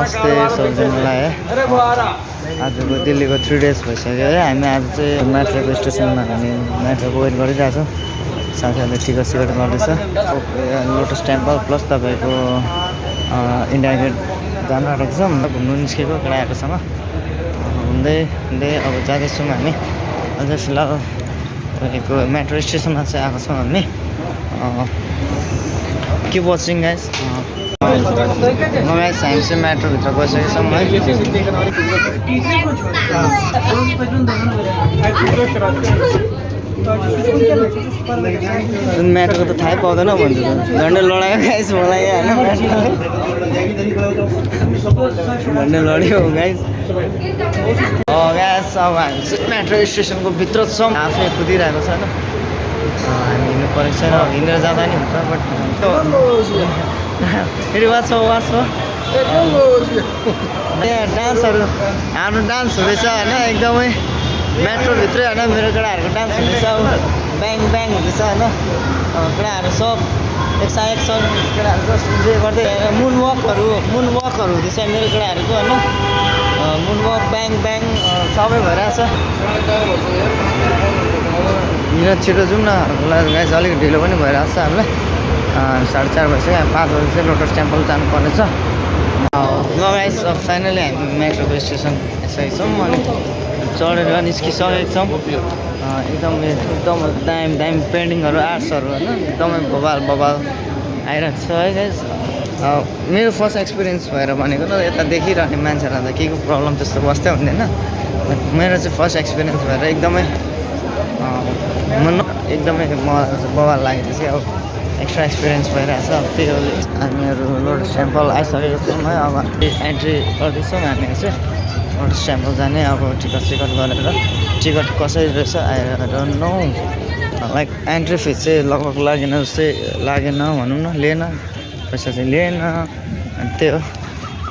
नमस्ते सबैजनालाई आजको दिल्लीको 3 डेज भइसक्यो है। हामी आज चाहिँ मेट्रोको स्टेसनमा हामी मेट्रोको वेट गरिरहेछौँ। साथीहरूले टिकट सिकट गर्दैछ। लोटस टेम्पल प्लस तपाईँको इन्डिया गेट जानु आँटेको छौँ। घुम्नु निस्केको केटाहरूसँग घुम्दै घुम्दै अब जाँदैछौँ हामी। अझै फिलहाल तपाईँको मेट्रो स्टेसनमा चाहिँ आएको छौँ हामी। Keep watching guys. गाइस हामी चाहिँ मेट्रोभित्र गइसकेको छौँ है। मेट्रोको त थाहै पाउँदैन भन्छु झन्डै लडायो गाइस मलाई होइन। झन्डै लड्यो गाइस। गाइस अब हामी चाहिँ मेट्रो स्टेसनको भित्र छौँ। आफै कुदिरहेको छ होइन। हामी हिँड्नु परेको छैन। हिँडेर जाँदा नि हुन्छ बट फेरि वाच यहाँ डान्सहरू हाम्रो डान्स हुँदैछ होइन। एकदमै मेट्रोभित्रै होइन मेरो केटाहरूको डान्स हुँदैछ। ब्याङ ब्याङ हुँदैछ होइन। केटाहरू सब एक सय केटाहरू जस्ट इन्जोय गर्दै मुन वकहरू हुँदैछ मेरो केटाहरूको होइन। मुन वक ब्याङ ब्याङ सबै भइरहेछ। हिँड छिटो जाउँ न गाइस। अलिक ढिलो पनि भइरहेको छ हामीलाई। 4:30 भइसक्यो। 5 बजी चाहिँ लोटस टेम्पल जानुपर्नेछ। ल गाइस अब फाइनली हामी मेट्रोको स्टेसन आइसकेको छौँ अनि चढेर निस्किसकेको छौँ। एकदम दामी पेन्टिङहरू आर्ट्सहरू होइन। एकदमै बबाल आइरहेको छ है गाइस। मेरो फर्स्ट एक्सपिरियन्स भएर भनेको त यता देखिरहने मान्छेहरूलाई त केको प्रब्लम त्यस्तो बस्थ्यो हुँदैन। मेरो चाहिँ फर्स्ट एक्सपिरियन्स भएर एकदमै बवाल लागेको चाहिँ अब एक्स्ट्रा एक्सपिरियन्स भइरहेछ। अब त्यही हो हामीहरू लोटस टेम्पल आइसकेको छौँ है। अब एन्ट्री गर्दैछौँ हामी चाहिँ लोटस टेम्पल जाने। अब टिकट सिकट गरेर टिकट कसरी रहेछ I don't know. Like entry fees चाहिँ लगभग लागेन भनौँ न। लिएन पैसा चाहिँ लिएन अनि त्यही हो।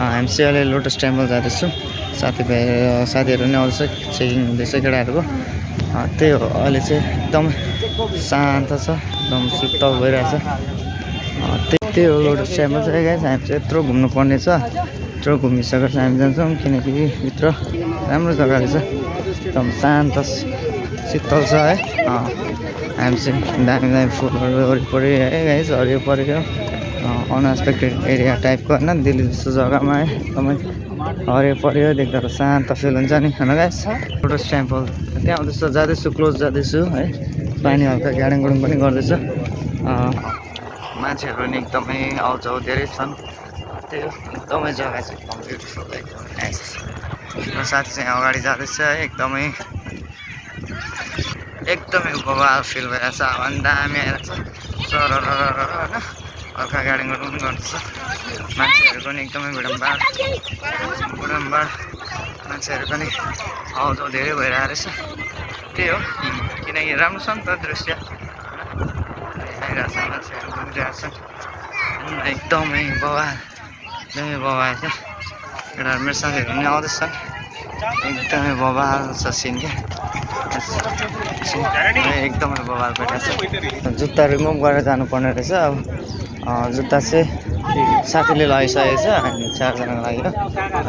हामी चाहिँ अहिले लोटस टेम्पल जाँदैछौँ। साथीहरू नै आउँछ चेकिङ हुँदैछ केटाहरूको। त्यही हो अहिले चाहिँ एकदम शान्त छ। एकदम शीतल भइरहेछ। त्यही हो लोटस टेम्पल चाहिँ गाइस। हामी चाहिँ यत्रो घुम्नु पर्ने छ। यत्रो घुमिसकेर चाहिँ हामी जान्छौँ किनकि भित्र राम्रो जग्गा रहेछ। एकदम शान्त शीतल छ है। हामी चाहिँ दामी फुलहरू वरिपरि है गाइस हरियो पऱ्यो। अनएक्सपेक्टेड एरिया टाइपको होइन। दिल्ली जस्तो जग्गामा है एकदमै हरियो पऱ्यो। देख्दा त शान्त फिल हुन्छ नि होइन गाइस। लोटस टेम्पल त्यहाँ आउँदैछ जाँदैछु क्लोज जाँदैछु है। पानी हल्का गाडाङ गुडुङ पनि गर्दैछ। मान्छेहरू नि एकदमै आउजाउ धेरै छन्। त्यही हो एकदमै जग्गा चाहिँ एकदम ब्युटिफुल एकदम नाइस। र साथी चाहिँ अगाडि जाँदैछ है। एकदमै बवाल फिल भइरहेछ। हावा पनि दामी आइरहेको छ सर होइन। हल्का गाडी गुडुङ पनि गर्दैछ। मान्छेहरू पनि एकदमै भिडम्बाड मान्छेहरू पनि आउजाउ धेरै भइरहेको रहेछ। त्यही हो किनकि राम्रो छ नि त दृश्य आइरहेछ। मान्छेहरू घुमिरहेको छ एकदमै बवाल छ। केटाहरू मेरो साथीहरू पनि आउँदैछ। एकदमै बवाल छ सिन क्या। एकदमै बवाल भइरहेछ। जुत्ता रिमुभ गरेर जानुपर्ने रहेछ। अब जुत्ता चाहिँ साथीले लगाइसकेको छ। हामी 4 जनाको लागि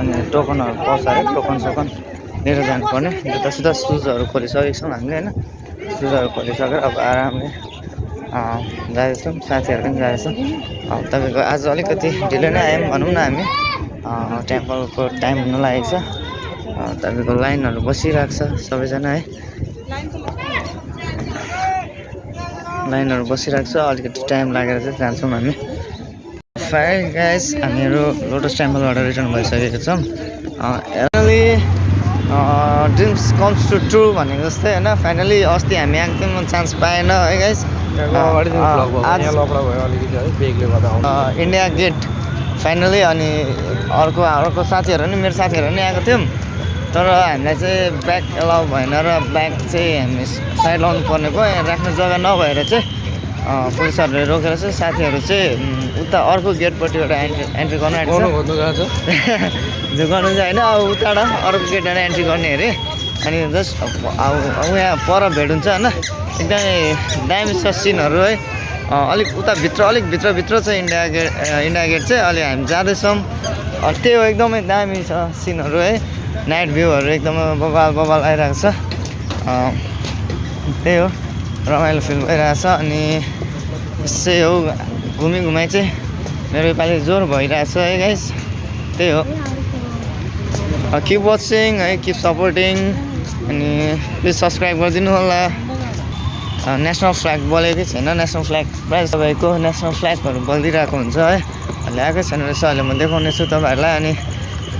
अनि टोकनहरू पाउँछ अरे। टोकन लिएर जानुपर्ने। जुत्ता सुजहरू खोलिसकेको छौँ हामीले होइन। सुजहरू खोलिसकेर अब आरामले जाँदैछौँ। साथीहरू पनि जाँदैछौँ। तपाईँको आज अलिकति ढिलो नै आयौँ भनौँ न हामी। टेम्पलको टाइम हुन लागेको छ। तपाईँको लाइनहरू बसिरहेको छ सबैजना है। लाइनहरू बसिरहेको छ। अलिकति टाइम लागेर चाहिँ जान्छौँ हामी। फाइनली गाइस हामीहरू लोटस टेम्पलबाट रिटर्न भइसकेको छौँ। Finally dreams comes to true भनेको जस्तै होइन। फाइनली अस्ति हामी आएको थियौँ चान्स पाएन है गाइस। इन्डिया गेट फाइनली अनि अर्को साथीहरू नि मेरो साथीहरू नि आएको थियौँ। तर हामीलाई चाहिँ ब्याग एलाउ भएन र ब्याग चाहिँ हामी साइड लाउनु पर्ने भयो। यहाँ राख्ने जग्गा नभएर चाहिँ पुलिसहरूले रोकेर चाहिँ साथीहरू चाहिँ उता अर्को गेटपट्टिबाट एन्ट्री गर्नु आँटेको छ। जो गर्नु चाहिँ होइन अब उताबाट अर्को गेटबाट एन्ट्री गर्ने अरे। अनि जस्ट अब यहाँ पर भेट हुन्छ होइन। एकदमै दामी छ सिनहरू है। अलिक भित्रभित्र चाहिँ इन्डिया गेट चाहिँ अहिले हामी जाँदैछौँ। त्यही हो एकदमै दामी छ सिनहरू है नाइट भ्यूहरू एकदमै बबाल बबाल आइरहेको छ त्यही हो रमाइलो फिल भइरहेछ अनि यसै हो घुमाइ चाहिँ मेरो योपालि जोर भइरहेछ है गाइस त्यही हो किप वाचिङ है किप सपोर्टिङ अनि प्लिज सब्सक्राइब गरिदिनु होला नेसनल फ्ल्याग बलेकै छैन नेसनल फ्ल्याग प्रायः तपाईँको नेसनल फ्ल्यागहरू बलिदिरहेको हुन्छ है अहिले आएकै छैन रहेछ अहिले म देखाउनेछु तपाईँहरूलाई अनि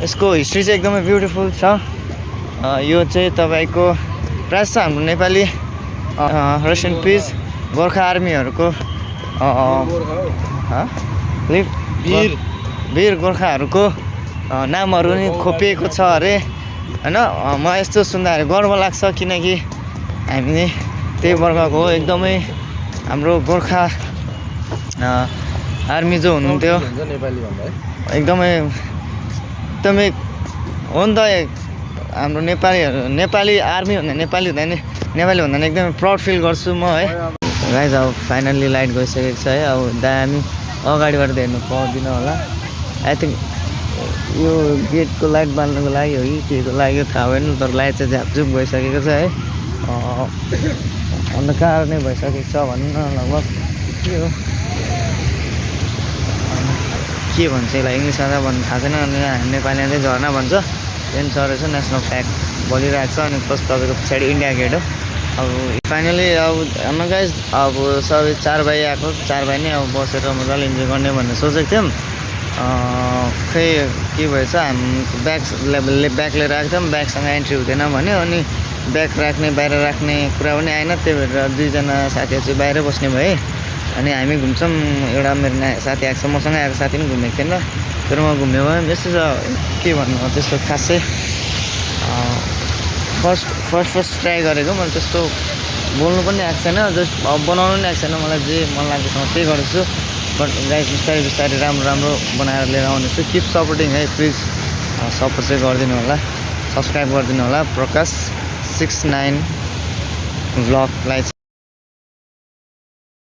यसको हिस्ट्री चाहिँ एकदमै ब्युटिफुल छ यो चाहिँ तपाईँको प्रायः जस्तो हाम्रो Nepali rest in peace Gorkha आर्मीहरूको वीर गोर्खाहरूको नामहरू नि खोपिएको छ अरे होइन म यस्तो सुन्दाखेरि गर्व लाग्छ किनकि हामी त्यही वर्गको हो एकदमै हाम्रो गोर्खा आर्मी जो हुनुहुन्थ्यो एकदमै हो नि त हाम्रो नेपाली आर्मी भन्दा नेपाली भन्दा नि एकदमै प्राउड फिल गर्छु म है गाइज अब फाइनल्ली लाइट गइसकेको छ है अब दामी अगाडिबाट हेर्नु पाउँदिनँ होला आई थिङ्क यो गेटको लाइट बाल्नुको लागि हो कि केको लागि थाहा भएन तर लाइट चाहिँ झापझुप गइसकेको छ है अन्धकार नै भइसकेको छ भनौँ न लगभग के हो के भन्छ यसलाई इङ्ग्लिसमा त भन्नु थाहा छैन अनि हामी नेपालीमा चाहिँ झर्ना भन्छ त्यहाँदेखि चढेको छ नेसनल फ्ल्याग बलिरहेको छ अनि प्लस तपाईँको पछाडि इन्डिया गेट हो अब फाइनली अब हाम्रो गाइज अब सबै 4 भाइ आएको 4 भाइ नै अब बसेर मजाले इन्जोय गर्ने भन्ने सोचेको थियौँ खै के भएछ हामी ब्याग लिएर आएको थियौँ ब्यागसँग एन्ट्री हुँदैन भन्यो अनि ब्याग राख्ने बाहिर राख्ने कुरा पनि आएन त्यही भएर 2जना साथीहरू चाहिँ बाहिरै बस्ने भए अनि हामी घुम्छौँ एउटा मेरो साथी आएको छ मसँग आएको साथी पनि घुमेको थिएन तर म घुम्यो भने यस्तो छ के भन्नु त्यस्तो खासै फर्स्ट ट्राई गरेको मैले त्यस्तो बोल्नु पनि आएको छैन जस्ट बनाउनु पनि आएको छैन मलाई जे मन लागेको छ त्यही गर्छु बट गाइस बिस्तारै राम्रो बनाएर लिएर आउनेछु किप सपोर्टिङ है प्लिज सपोर्ट चाहिँ गरिदिनु होला सब्सक्राइब गरिदिनु होला प्रकाश 69 भ्लगलाई